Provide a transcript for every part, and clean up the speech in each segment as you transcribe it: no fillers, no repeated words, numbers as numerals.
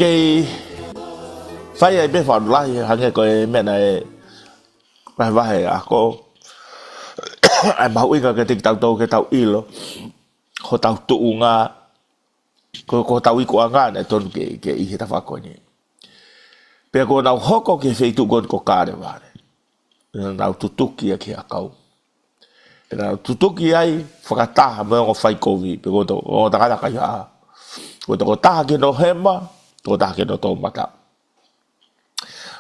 cái phải ai biết phản lại hàng cái mẹ này fevahevahe'ako ai mau inga cái tau to cái tau ilo ho tau tuunga ko tau iku anga ne ton ke I ta fako ni pe ko na hoko ke feitu gon ko kare vale na tutuki ki akau na tutuki ai fakata me ngo Fakakuihi pe ko to o ta ka ya ko to ta ke no hema to ta ke no to mata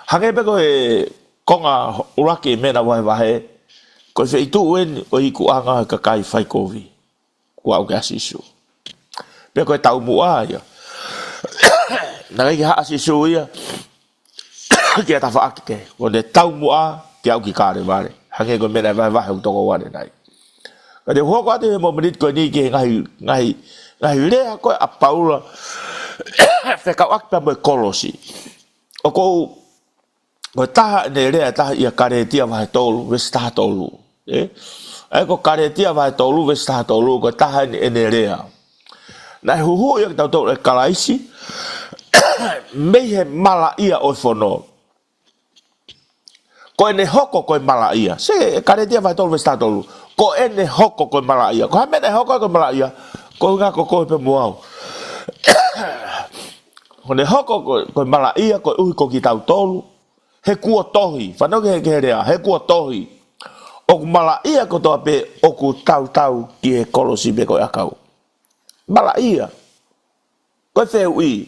hage pe ko konga uraki me na wahe ko feitu en o iku anga ka kai Fakakuihi ko au ka Sisu pe ko tau mua ya na ki ha Sisu ya ki ta fa ke o de tau mua ki au ki kare vale hage ko me na va to ko wa nai ka de ho ko de mo minit ko ni ki ngai le ko a paula Fakakuihi pa mo kolosi o ko ta ne le ta ia kare tia va tolu ve sta tolu ai ko kare tia va tolu ve sta tolu ko ta ne le na hu ia ta to kalaisi me he mala ia o fono ko ene hoko ko mala ia se kare tia va tolu ve sta tolu ko ene hoko ko mala ia ko me ne hoko ko mala ia ko nga ko pe moau ko ne hoko ko mala ia ko u ko ki tau tolu he kua tohi whanau ke rea he kua tohi o mala ia ko toa pe o ku tau ki he kolosi pe ko akau mala ia ko feilaulau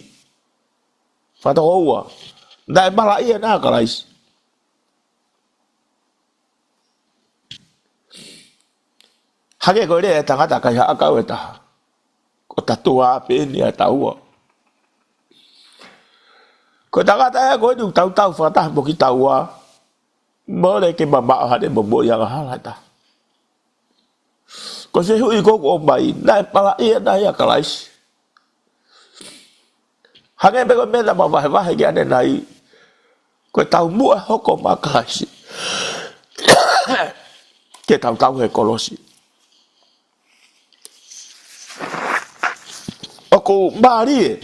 whatau oua nai mala ia na kalais hage ko rea tangata kai ha akau eta ko tatua pe ni ataua ko tangata ko du tau fata mo ki taua mo le ke mama ha de mo yang ha ta ko se hui ko mai na pala ia na ya kalais hage be ko me la mama va ge ane nai ko tau mu ho ko ma kalais ke tau he kolosi o ko mari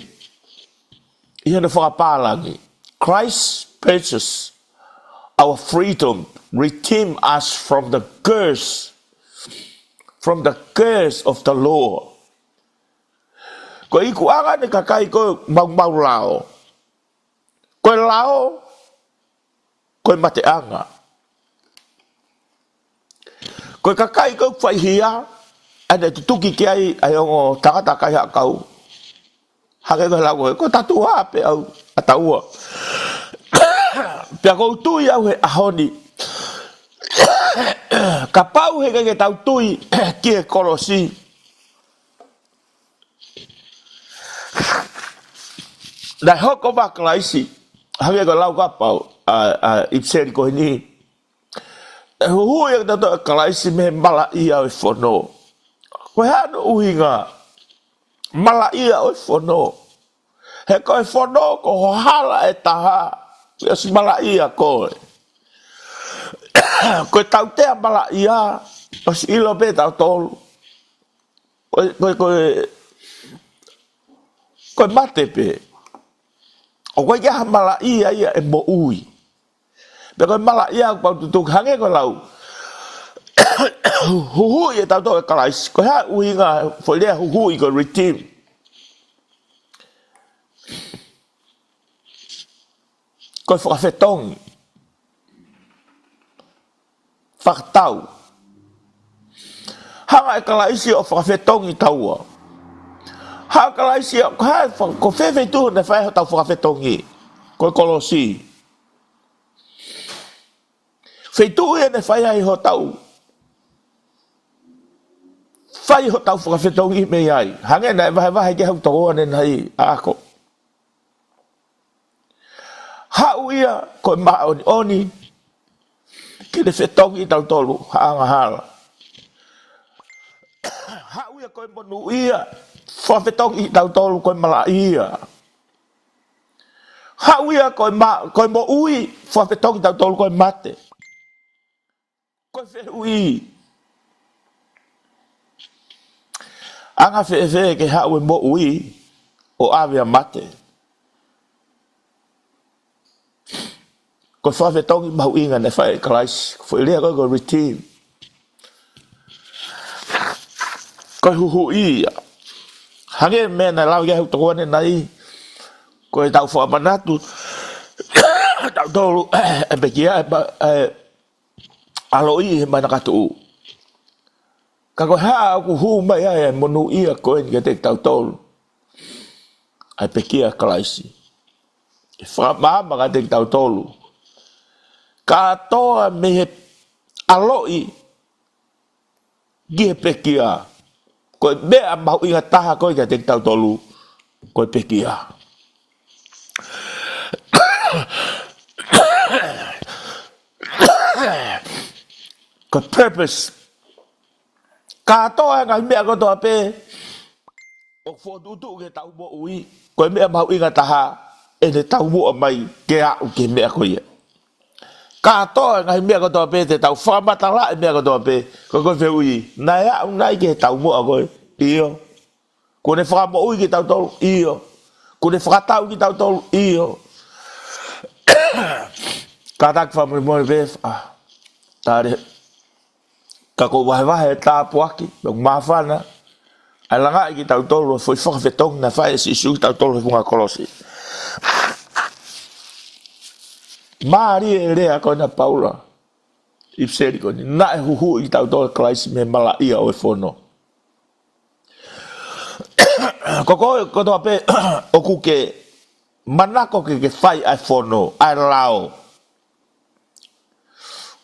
ia na whakapalangi Christ purchased our freedom, redeem us from the curse of the law. Ko iku anga ne kakai ko mau lao. Ko lao ko mate anga. Ko kakai ko faihia ada tutuki kiai ayongo takata kaya kau. Hage ko lao ko tatua pe au ataua. Pia ko tui au he ahoni kapau he ke tau tui ki e kolosi na hoko ba klaisi hage ko lau kapau ipseri ko ni hu ye ta to klaisi me mala ia e fono ko hano uhinga mala ia o fono he ko e fono ko hala e taha yes mala ia ko ko tau te mala ia o si ilo pe tau tolu ko mate pe o ko ya mala ia e moau pe ko mala ia pa tu hange ko lau hu ye tau to kalais ko ha uinga fo le hu ko redeem ko fakafetong faktau hanga kalaisi o fakafetong I taua ha kalaisi ko fefe tu na fai tau fakafetong I ko kolosi feitu e na fai ai ho tau fakafetong I me ai hanga na vai ke ho to ne nai ako hauia ko ma oni ke de fetong I tau tolu hanga hala hauia ko monu ia fa fetong I tau tolu ko mala ia hauia ko mo ui fa fetong tau tolu ko mate ko feilaulau anga fe ke hau mo ui o avia mate ko fa tong mau inga ne fa kalais foi le ko retreat ko hu ia hage me na lau ya to ne nai ko tau fo manatu tau tolu e be kia aloi mana katu ka ko ha ku hu mai ai monu ia ko en ke tau tolu ai pe kia kalaisi fa ma ka te tau tolu ka to me aloi ge pe kia ko be a mau inga taha ko ke te tau tolu ko pe kia ko purpose ka to nga me ko to pe o fo du ke tau mo ui ko me mau inga taha e te tau mo mai ke a ke me ko ia ka to nga me ko to pe te tau fa mata la me ko to pe ko fe ui na ya un nai ke tau mo ko io ko ne fa mo ui ke tau to io ko ne fa tau ke tau to io ka tak fa mo ve tare ka ko wa ta puaki ma fa na alanga ki tau tolo foi fakafetong na fa Sisu tau tolo funga kolosi mari ere ko na paula ipseri ko na hu i tau tolo klais me mala ia o fono ko to pe o ku ke manako ke fai ai fono ai lao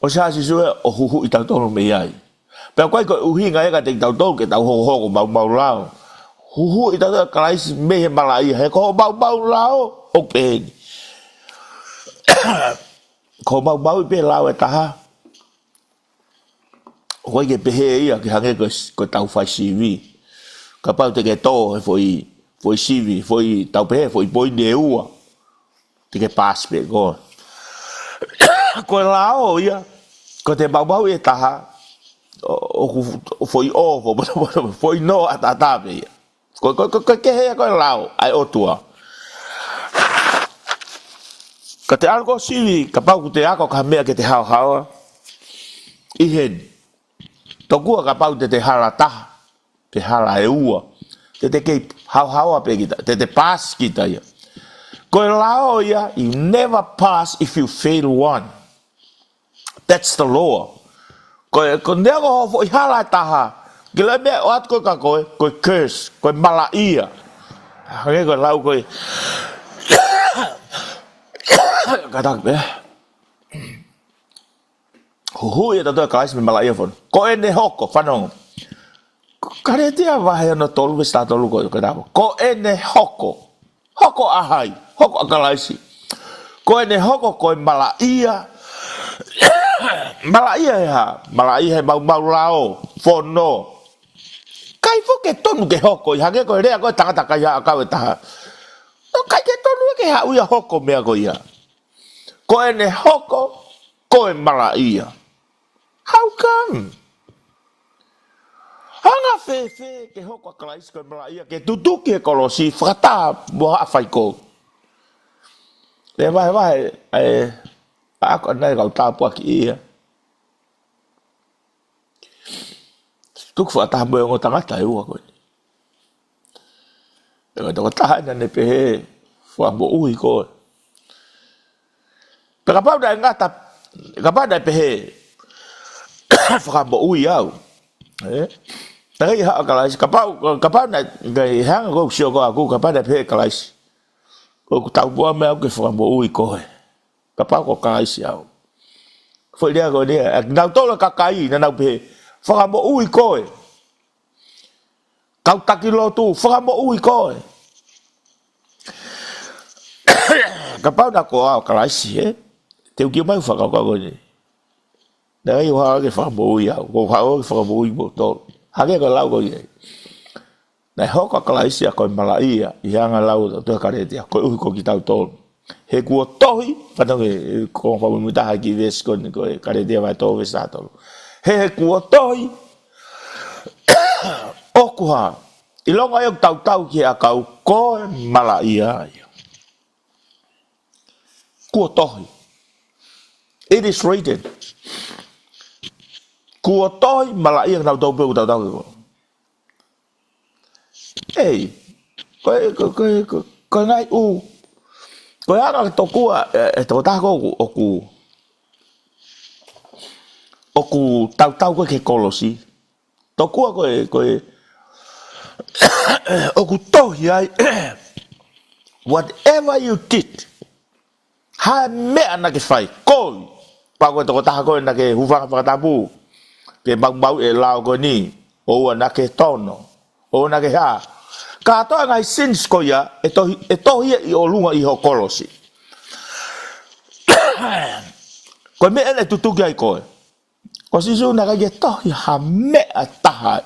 o sa Sisu o hu i tau tolo me ai pe ko uhinga e ka te tau tolo ke tau ho mau lao hu i tau klais me mala ia he ko mau lao o pe ko mau pe lao e taha ko ke pe hee'i ke hange ko tau fai CV ka pau te ke to foi CV foi tau pe foi boi neua te ke pass pe ko lao ia ko te mau e taha o foi foi no atata pe ko ke he ko lao ai o tua ka te algo CV ka pau te ako ka mea ke te hao ihen tokua ka pau te halata te hala e ua te ke hao pe kita te pass kita ia ko lao ia you never pass if you fail one that's the law ko nego ho hala taha gila me wat ko ka ko curse ko mala ia hage ko lau ko katak be hu ia tato ka me mala ia fon ko ene hoko fanong kare dia vai no tolu sta tolu ko ene hoko ahai hoko akalaisi ko ene hoko ko mala ia mala ia mau lao fono kai fo ke tonu ke hoko hage ko rea ko tanga taka ya ka ta no kai ke tonu ke ha uia hoko me ko ia ko ene hoko ko mala ia how come hanga fe ke hoko kalais ko mala ia ke tutu ke kolosi fata bo afai ko le vai ako nai kau tapu aki ia tuk fata mo ngo tanga tai wa ko ko tahan ne pe fo bo ui ko pero pa da ngata kapag da pe fo bo ui au Tapi hak kalais kapau na gai hang go sio go aku kapau na pe kalais. Ko tau boa me ke fo mo ui ko. Kapau ko kalais ya. Foi dia go dia. Nau to la kakai na nau pe. Fo mo ui ko. Kau takilo tu fo mo ui ko. Kapau na ko kalais Te ki mai fa ko ni. Dai wa ke fo mo ui ya. Ko fo mo ui mo to. Hage ko lau ko ye. Na hoko kalaisia ko malaia ianga lau to karete ko ko kitau to. He ku tohi fanonge ko fa mu ta ki ves ko karete va to ves ato. He ku tohi. Okuha. Ilonga yo tau ki akau ko malaia. Ku tohi. It is written. Kua toi malai ang tau tau tau. Hey, ko ngai u. Ko ana to kua to ta ko oku tau ko ke kolosi. To kua ko oku to yai. Whatever you did, ha me ana ke fai ko. Pa ko to ta ko na ke hufa fa tabu. Ke mau lao ko ni o na ke tono o na ke ha ka to ngai sins ko ya e to i o lunga i ho kolosi ko me ene tutu ai ko Sisu na ka to ha me ataha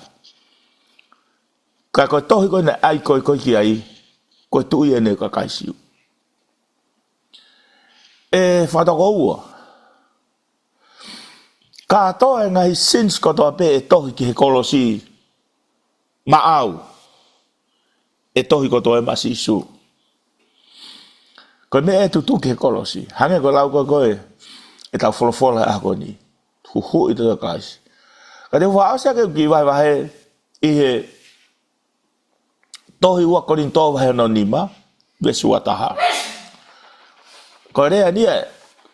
ka ko to ko na ai ko ki ai ko tu i ene ka kaisiu fa to ko ka to ngai sins ko to pe to ki kolosi moau e tohi ko to e Sisu ko me e tutu ke kolosi hange ko lau ko e tau folofola a ko ni hu i to kais ka te wa asa ke ki vai i he tohi wa ko rin to vai no nima be suataha ko re ani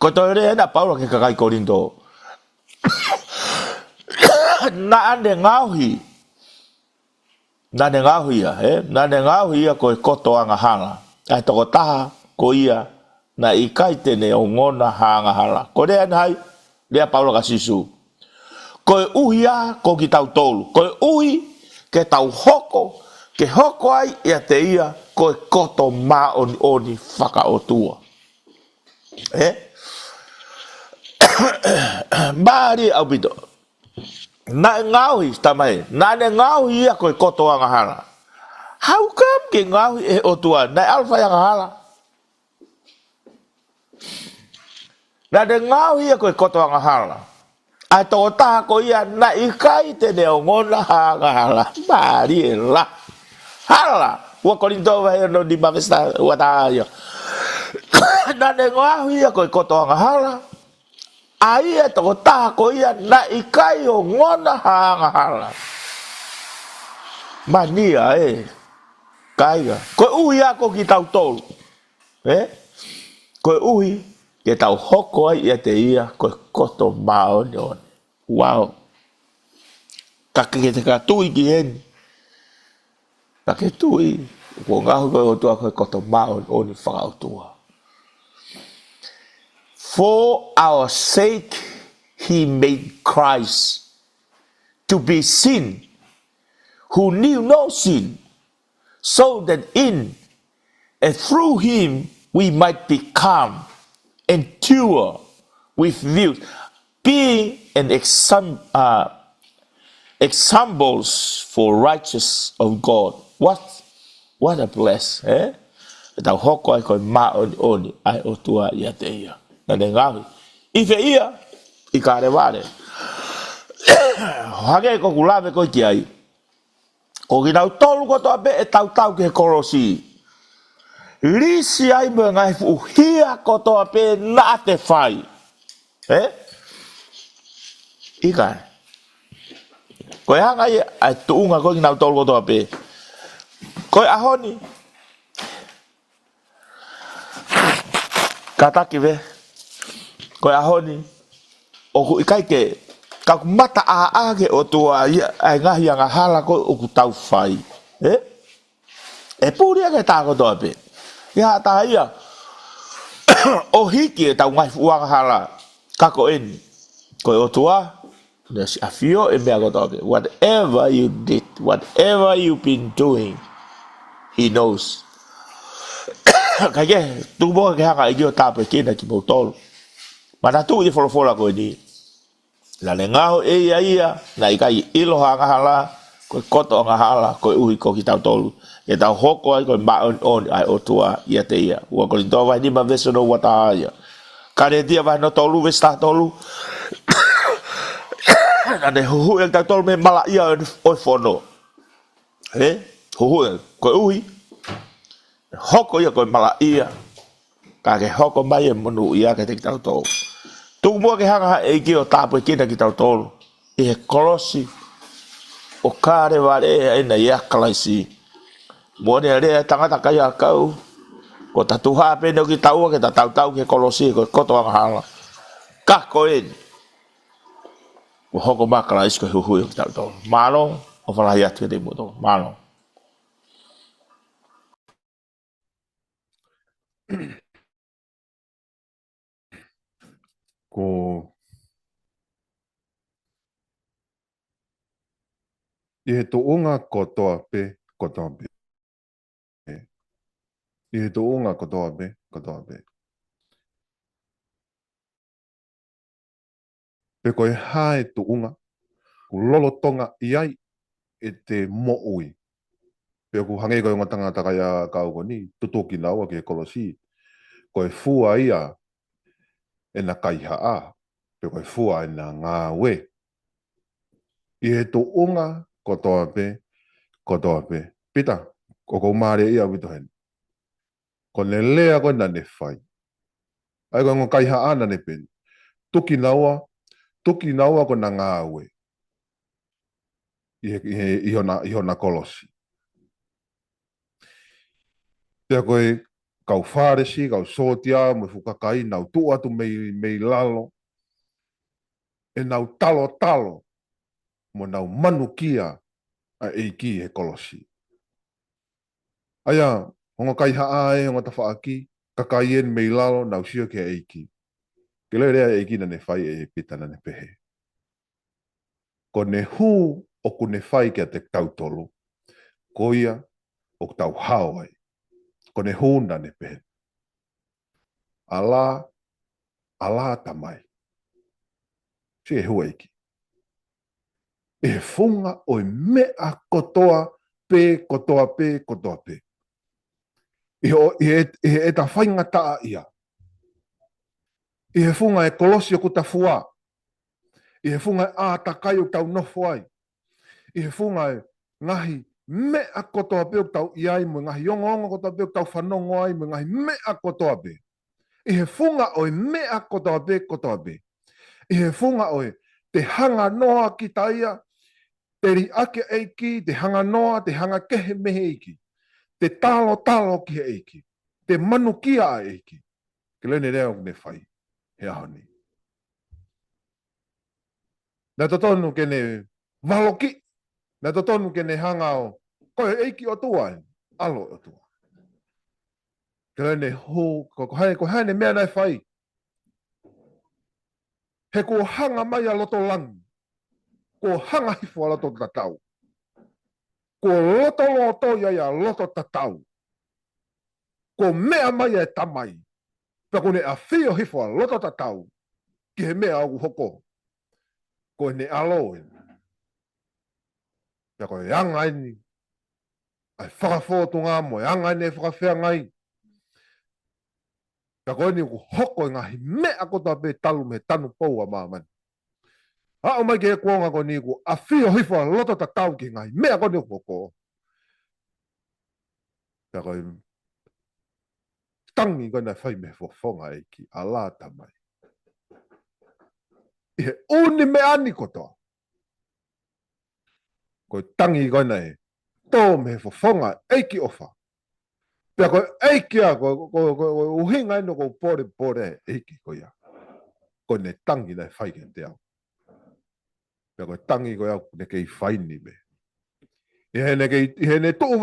ko to re na paulo ke kai ko rin to na ande ngauhi na ne ngauhi na ne ngauhi ko to anga hanga ai to taha ko ia na ikaite ne o ngona hanga hala ko re ai le paulo ka Sisu ko uhia ko ki tau tolu ko uhi ke tau hoko ke hoko ai ia te ia ko koto ma oni faka o tua mari au bito na ngauhi tamai na ne ngauhi ia ko koto anga hala how come ke ngauhi o tua na alfa yang hala na ne ngauhi ia ko koto anga hala a to ta ko ia na ikai te ne ngona hala mari la hala wa ko lindo va no di mavesta wa ta yo na ne ngauhi ia ko koto anga hala ai e to ta ko ia na ikai o ngona hala mania kaiga ko uia ko ki tau tolu ko ui ke tau hoko ai ia te ia ko koto mao on wow ka ke te ka tui ki en ka ke tui ko ngahu ko tua ko koto mao on faka tua for our sake he made Christ to be sin who knew no sin so that in and through him we might become endure with views, being an examples for righteous of God. What a bless, Tau hoko ai koe ma oni ai o tua ia te ia. Na ne ngahi. I fe ia, i ka re ware. Hage ko kulame koe ki ai. Ko ki nau tolu ko toa be e tau ke korosi. Lisi ai me ngai fu hia ko toa pe na te fai. Ika. Koe hanga ia ai tuunga koe ki nau tolu ko toa pe. Koe ahoni. Kataki ve. Koe ahoni. O ku ikai ke. Ka mata a ke o tua ia ai ngahi anga hala koe o ku tau fai. E pūria ke tā ko toa pe. Ia tā ia. O hiki e tau ngai fuanga hala. Kako eni. Koe o tua. There's a few in there. Whatever you did, whatever you've been doing, he knows. Kaya tu mo kaya ka iyo tape kina ki botol. Mana tu i folo ko ni. La lengao ia na ikai ilo hanga hala ko koto nga hala ko ui ko kita tolu. E tau hoko ai ko ma on ai o tua ia te ia. Wa ko ndo vai ni ma veso no wata ia. Kare dia vai no tolu vesta tolu. Ane huhu yang tak tol me mala ia o fono. Huhu ko ui. Hoko ia ko mala ia. Ka ke hoko mai e monu ia ke te tau tol. Tu mua ke hanga e ki o tapu kina ki tau tolu. I he kolosi o kare wale e na ia kalaisi. Mone area tangata kai a kau. Ko tatu hape no ki tau ke tau ke kolosi ko koto ang hala. Kako e. Ko hoko makala isko huhui o ki tau tolu. Malo o walahi atu e te muto. Malo. Ko I he to'unga kotoa pe, kotoa pe. I he to'unga kotoa pe, kotoa pe. Pe koe hae to'unga, ku lolo tonga i ai e te mo'ui. Pe ku hangei koe ngā tangata kai a kau ko ni, tutoki naua ke kolosi. Koe fua ia e na kaiha a, pe koe fua e na ngā we. I he to'unga kotoa pe, kotoa pe. Pita, ko kou maare ia witohen. Ko ne lea koe na ne whai. Ai koe ngō kaiha a na ne pen. Tuki naua ko na ngā we. I hona kolosi. Pea koe kau whāresi, kau sōtia, mo fukakai, nau tu atu mei lalo. E nau talo, mo nau manu kia a eiki he kolosi. Aia, hongo kai haa e, hongo tawhaaki, kakai en mei lalo, nau sio ke eiki. Ke leo rea eiki na ne whai e pita na ne pehe. Ko ne hū o ku ne whai kia te tautolo. Ko ia o tau hawai. Ko ne hū na ne pehe. Ala tamai. Si e hua eiki. E funga o mea kotoa pe. E ta whainga taa ia. I he funga e kolosi o kuta fua. I he funga e a takai o tau nofo ai. I he funga e ngahi mea kotoa pe o tau iai mo ngahi ongo kotoa pe o tau whanongo ai mo ngahi mea kotoa pe. I he funga o mea kotoa pe. I he funga o te hanga noa ki taia, te ri ake eiki, te hanga noa, te hanga kehe mehe eiki. Te talo ki he eiki. Te manu kia a eiki. Ke lene reo ne whai. He ahoni. Nā totonu ke ne waloki. Nā totonu ke ne hanga o. Koe eiki o tua. Alo o tua. Ke lene hō. Ko hae ne mea nai whai. He ko hanga mai a loto langi. Ko hanga hifo a loto tatau. Ko loto ia loto tatau. Ko mea mai e tamai. Pea ko ne a whio hifo a loto tatau. Ki he mea au hoko. Ko ne alo e. Pea ko e anga ini. Ai whakafōtu ngā mo. E anga ini e whakawhea ngai. Pea ko ni ku hoko e ngahi mea kota pe talu me tanu pou a māmani. A o mai ke e kuonga ko ni ku a whio hifo a loto tatau ki ngai. Mea ko ni hoko. Pea ko tangi ko na whai me whonga e ki a la tamai. I he uni me ani kotoa. Ko tangi ko na e tō me whonga e ki ofa. Pea ko eiki a, ko uhinga ino ko pore eiki ko ia. Ko ne tangi na whai ke te au. Pea ko tangi ko au ne kei whaini me. I he ne tō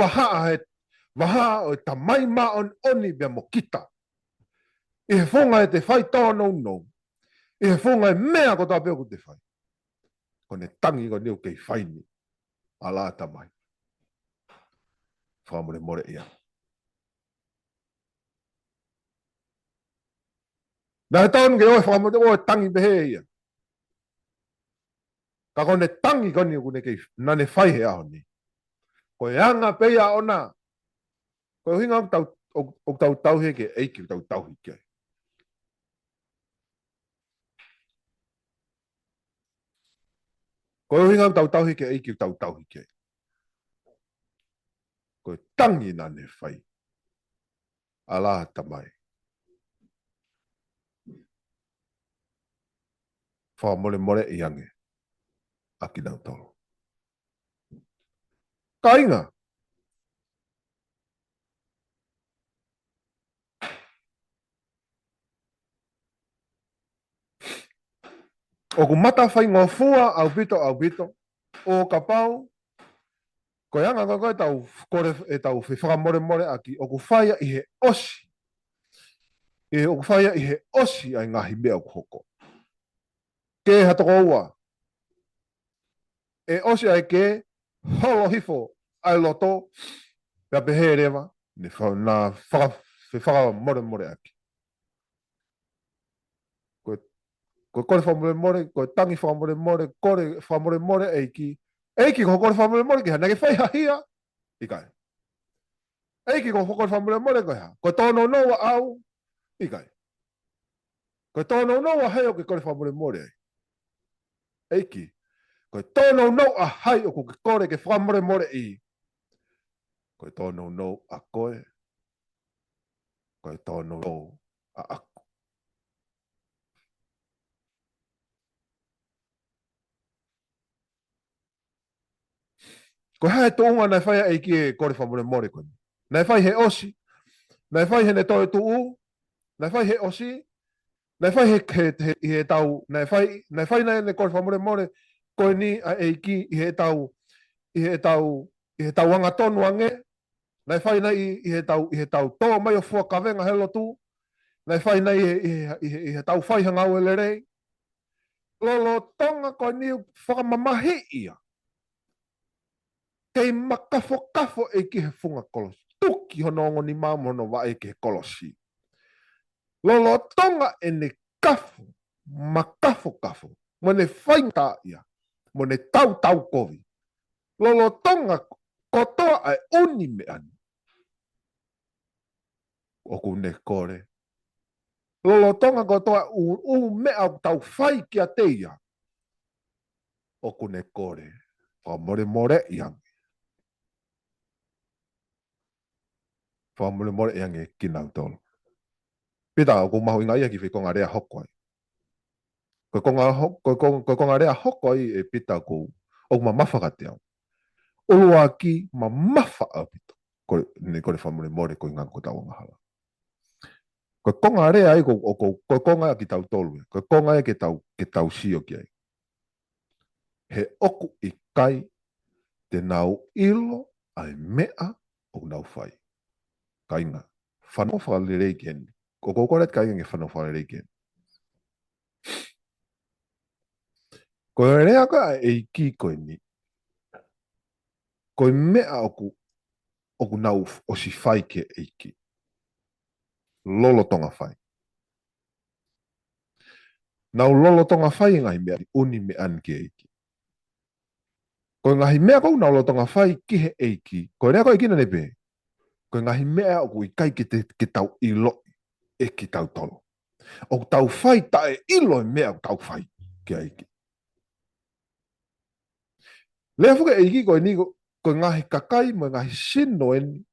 waha o ta mai ma on oni bea mo kita. I he whonga e te whai tōno no. I he whonga e mea ko tā peo ko te whai. Ko ne tangi ko niu kei whaini. Ala tamai. Whamore more ia. Nā he taunu ke oe whamore oe tangi behe ia. Ka kone tangi koni kune kei nane whai he aho ni. Ko e anga peia ona. Ko e hinga o tau he ke eiki o tau hike. Ko e hinga o tau he ke eiki o tau hike. Ko e tangi nane whai. Ala tamai. whamore I ange. Aki nau tolo. Kainga. O ku mata whai ngofua au bito. O ka pau. Ko yanga koe tau kore e tau whamore aki. O ku whaia I he osi. O ku whaia I he osi ai ngahi mea ku hoko. Ke hatoko ua. E osi ai ke holo hifo ai loto. Pea pehe rewa. Ne na whamore aki. Ko kore whamore, ko tangi whamore, kore whamore eiki. Eiki ko kore whamore ki hana ke whai hahia. Ikai. Eiki ko kore whamore ko ha. Ko tono noa au. Ikai. Ko tono noa heo ke kore whamore. Eiki. Ko tono noa hai o ke kore ke whamore I. Ko tono no a koe. Ko tono no a aku. Ko hae toonga nai whai eiki e kore whamore koe. Nai whai he osi. Nai whai he ne toi tuu. Nai whai he osi. Nai whai he tau. Nai whai nai ne kore whamore koe ni a eiki I he tau. I he tau anga tonu ange. Nai whai nai I he tau tō mai o fua kawenga helo tu. Nai whai nai I he tau whai hanga ue le rei. Lolo tonga koe ni whakamamahi ia. Kei makafo e ki he funga kolosi. Tuki hono ni mamono wa e ki he kolosi. Lolo tonga e ne kafo. Makafo. Mo ne whainta ia. Mo ne tau kovi. Lolo tonga kotoa ai uni me ani. Oku ne kore. Lolo tonga kotoa mea tau whai ki a teia. Oku ne kore. Whamore iang. Whamore iang e kinau tolo. Pita oku mahu inga ia ki whikonga rea hokoi. Ko konga rea hokoi e pita ko oku ma mawhaka te au. Olua ki ma mawha a pita. Ne kore whamore ko inga ko tau ngahala. Ko konga rea ai ko konga ki tau tolu. Ko konga e ke tau sio ki ai. He oku I kai te nau ilo ai mea o nau whai. Kainga. Whanau whalerei ken. Ko kokoret kainga nge whanau whalerei ken. Ko rea ka e ki koe ni. Ko mea oku nau o si whai ke eiki. Lolo tonga whai. Nau lolo tonga whai ngai mea uni me an ke eiki. Ko ngahi mea kou nau lolo tonga whai ki he eiki. Ko rea koe kina nepe. Ko ngahi mea oku I kai ke tau ilo e ki tau tolo. Oku tau whai ta e ilo e mea tau whai ke eiki. Lea fuka eiki koe ni ko ngahi kakai mo ngahi sino en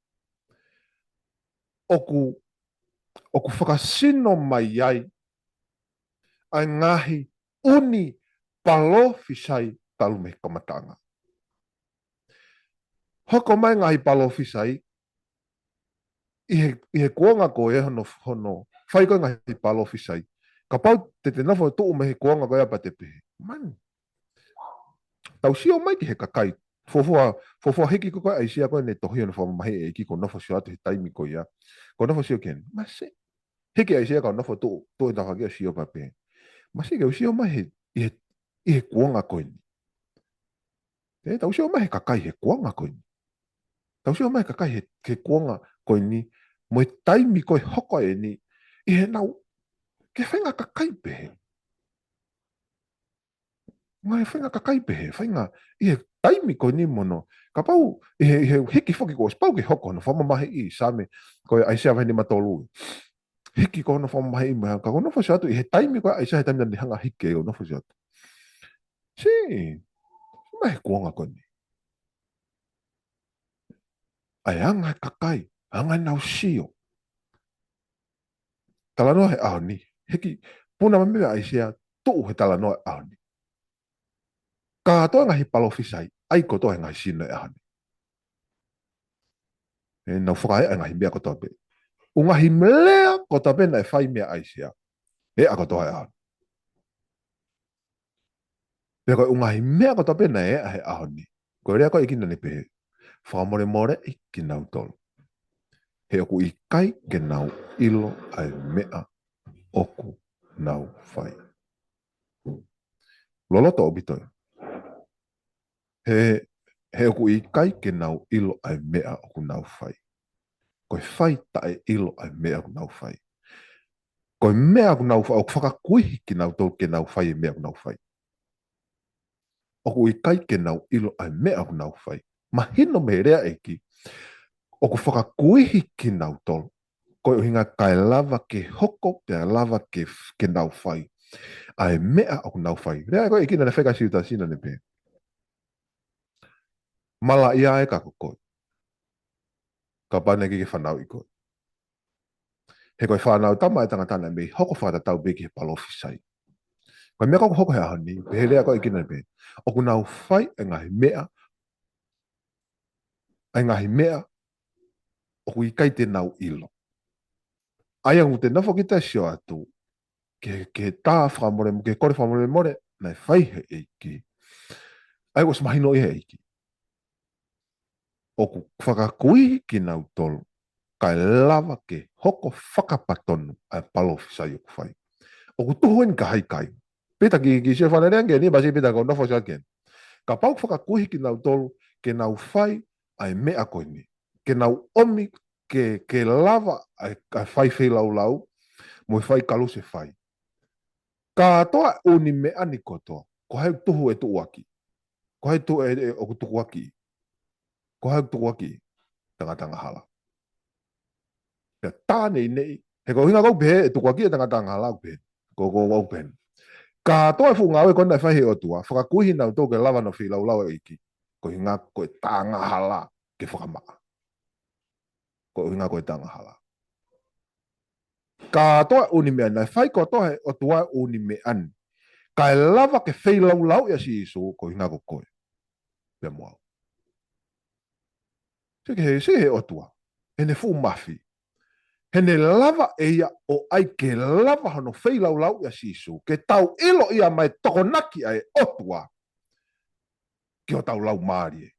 oku whakasino mai ai ai ngahi uni palo fisai talu me kamatanga. Hoko mai ngahi palo fisai I he kuonga ko e hono whai koe ngahi palo fisai. Ka pau te nofo tuu me he kuonga ko e apa te pehe. Man. Tau sio mai ki he kakai. Fofua hiki ko koe aisia koe ne tohi ono whamahi e ki ko nofo sio atu he taimi ko ia. Ko nofo sio ken. Mase. Hiki aisia ko nofo tuu e tawhaki o sio pape. Mase ke usio mai I he kuonga koe ni. Tau sio mai he kakai he kuonga koe ni. Tau sio mai kakai he kuonga koe ni. Mo e taimi koe hoko e ni. I he nau. Ke whainga kakai pehe. Ngai whainga kakai pehe. Whainga. I he taimi koe ni mono. Ka pau. I he hiki whoki ko. Pau ke hoko. No whamamahi I same. Koe aisia whani matolu. Hiki ko no whamamahi I. Ka ko nofo si atu. I he taimi koe aisia he taimi ni hanga hiki e o nofo si atu. Si. Mai kuonga koe ni. Ai anga kakai. Anga nau sio. Talanoa he aho ni. Hiki. Puna mamea aisia. tu he tala noa ahoni. Ka toa ngahi palofisai, ai ko toa ngahi sino e ahoni. E nau whakae ngahi mea ko toa pe. Ungahi melea ko toa pe na e whai mea aisia. E ako toa e ahoni. Pea koe ungahi mea ko toa pe na e ahe ahoni. Ko rea koe ikina ni pehe. Whamore more i ki nau tolu. He oku i kai ke nau ilo ai mea oku nau whai. Loloto o bitoe. He oku i kai ke nau ilo ai mea oku nau whai. Koe whai tae ilo ai mea oku nau whai. Koe mea oku nau whai, oku whakakuihi ki nau tolu ke nau whai e mea oku nau whai. Oku i kai ke nau ilo ai mea oku nau whai. Mahino me rea eki, oku whakakuihi ki nau tolu. Koe uhinga kai lava ke hoko, pia lava ke nau whai. Ai mea oku nau whai. Rea koe ikina ne wheka siuta sina ne pe. Mala ia e kako koe. Ka pane ki ke whanau i koe. He koe whanau tama e tangatana me hoko whakatau beki he palofisai. Koe mea kako hoko he ahoni, he rea koe ikina ne pe. Oku nau whai e ngahi mea, oku i kai te nau ilo. Ai angu te nafo ki te sio atu, ke tā whamore, ke kore whamore more, nei whai he eiki. Ai was mahino i he eiki. Oku whakakuihi ki nau tolu, kai lava ke hoko whakapatonu ai palofisai oku whai. Oku tuhoen ka haikai. Peta ki se whanereange, ni basi peta ko nofo sa ken. Ka pau whakakuihi ki nau tolu, ke nau whai ai mea koe ni. Ke nau omi ke lava ai whai feilaulau, mo whai kaluse whai. Ka toa uni me ani kotoa, ko hai tuhu e tuuaki. Ko hai tuhu e oku tukuaki. Ko hai tukuaki, tanga hala. Pea tāne nei, he ko hinga kau pehe, e tukuaki e tanga hala pehe. Ko wau pehe. Ka toa fu ngawe kona e whai o tua, whakakuihi nau tō ke lava no feilaulau e iki. Ko hinga ko e tanga hala ke whakamaa. Ko hinga ko e tanga hala. Ka toa uni me ana, whai ko toa o tua uni me ani. Ka e lava ke feilaulau ia si iso, ko hinga ko koe. Pea moau. Se he o tua. Hene fu mafi. Hene lava e ia o ai ke lava hano feilaulau ia si iso. Ke tau ilo ia mai tokonaki ai o tua. Ki o tau lau maari e.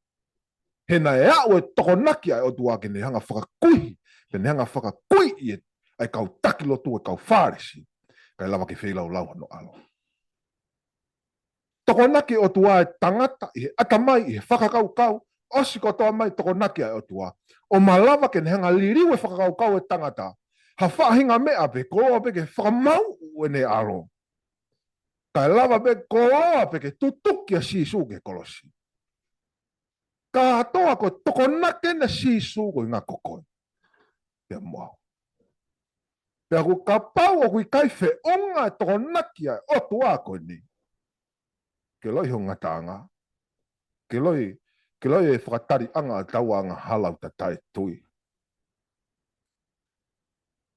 Hena e au e tokonaki ai o tua ke ne hanga whakakuihi. Ke ne hanga whakakuihi e ai kau takilo tu e kau whāresi. Kai lava ke feilaulau hano alo. Tokonaki o tua e tangata i he atamai i he whakakau. Osi ko toa mai tokonaki ai o tua. O malava ke ne hanga liriu e whakakau e tangata. Ha whahinga mea pe koloa pe ke whakamau e ne alo. Kai lava pe koloa pe ke tutuki a sisu ke kolosi. Ka toa ko tokonaki na sisu ko ngā kokoe. Pea moau. Pea ku kapau o kui kai whionga e tokonaki ai o tua ko ni. Ke loi ho ngatanga. Ke loi e whakatari anga tau anga halau ta tai tui.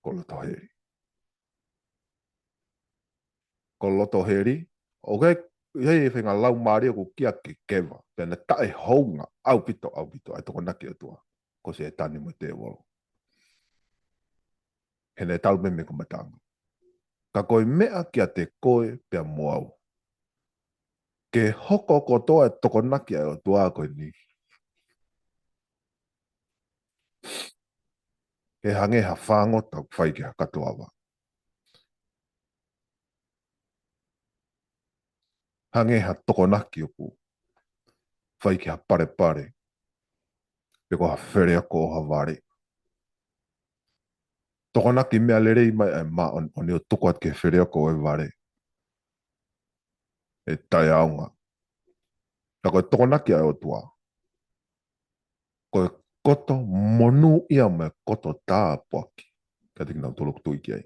Ko loto heri. Ko loto heri. O ke hei e whenga lau maari o ku kia ke kewa. Pena tae hounga au pito. Ai toko naki o tua. Ko se e tani mo te wolo. Hene tau me ko matanga. Ka koe mea kia te koe pia moau. Ke hoko ko toa e toko naki ai o tua koe ni. He hange ha whangota whai ki ha katoawa. Hange ha tokonaki o ku. Whai ki ha pare. Pe ko ha where ako o ha ware. Tokonaki mea lerei mai ai maa on o tuku at ke where ako o e ware. E tai aunga. Na koe tokonaki ai o tua. Koe koto monu ia mai koto tā poaki. Ka tiki nau tolok tui ki ai.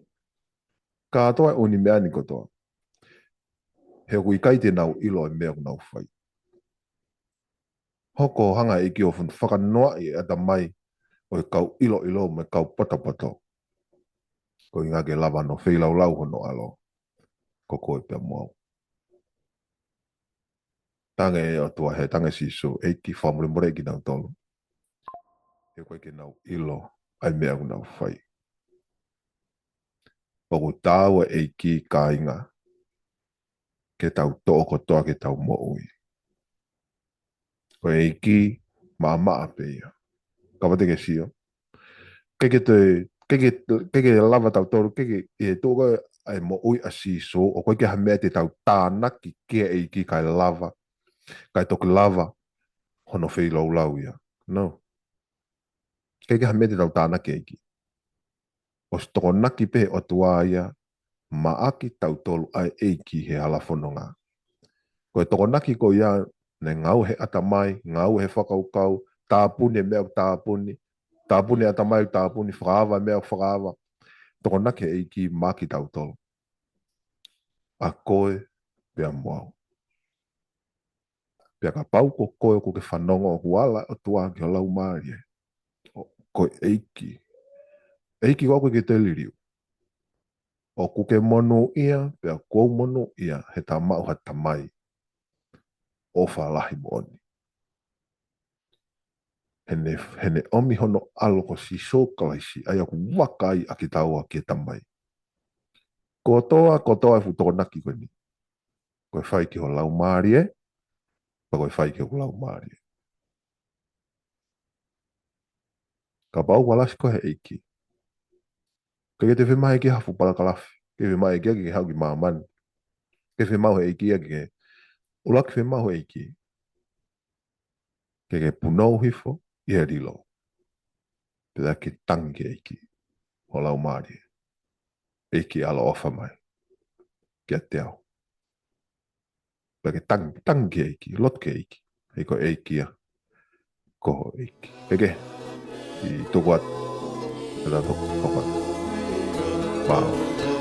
Ka atoa uni mea ni kotoa. He kui kai te nau ilo e mea nau whai. Hoko hanga e ki o whakanoa i ata mai o e kau ilo me kau poto. Ko inga ke lava no feilaulau hono alo. kokoe pia moau. Tange o tua he tange sisu eiki whamure ki nau tolu. E koe ke nau ilo ai mea ku nau whai. Oku tāua eiki ka inga ke tau toa kotoa ke tau moui. Koe eiki maa peia. Kawate ke sio. Keke lava tau tolu, keke e toga ai moui a sisu o koe ke hamea te tau tānaki kia eiki kai lava. Kai toki lava hono feilaulau ia. No. Keke hamea te tau tānaki eiki. O si toko naki pe o tua ia maaki tau tolu ai eiki he halafononga. Koe toko naki ko ia ne ngau he atamai, ngau he whakaukau, tāpuni mea tāpuni atamai tāpuni, whakaava mea whakaava. Toko naki he eiki maaki tau tolu. A koe pia moau. Pia ka pau ko koe ko ke whanonga o kuala o tua ki o lau maari. Koe eiki. Eiki ko ke te liriu. O kuke monu ia, pia kou monu ia, he tā mau ha tamai. O whalahi mooni. Hene omi hono alo ko si sokalaisi, ai aku wakai a ki taua ki tamai. Kotoa e futoko naki koe ni. Koe whai ki ho lau maari e, pa koe whai ki ho lau maari e. Ka pau walasi koe he eiki. Ke te whemahe ki hafu pala kalafi. Ke whemahe ki hau ki maamani. Ke whemahe eiki a ki ulaki whemahe eiki. Ke punau hifo, i he rilo. Pida ki tangi eiki. Ho lau maari e. Eiki ala ofa mai. Kia te au. Pida ki tangi eiki, lotke eiki. Eiko eiki a. Koho eiki. Peke. I toko atu. Pida toko. Wow.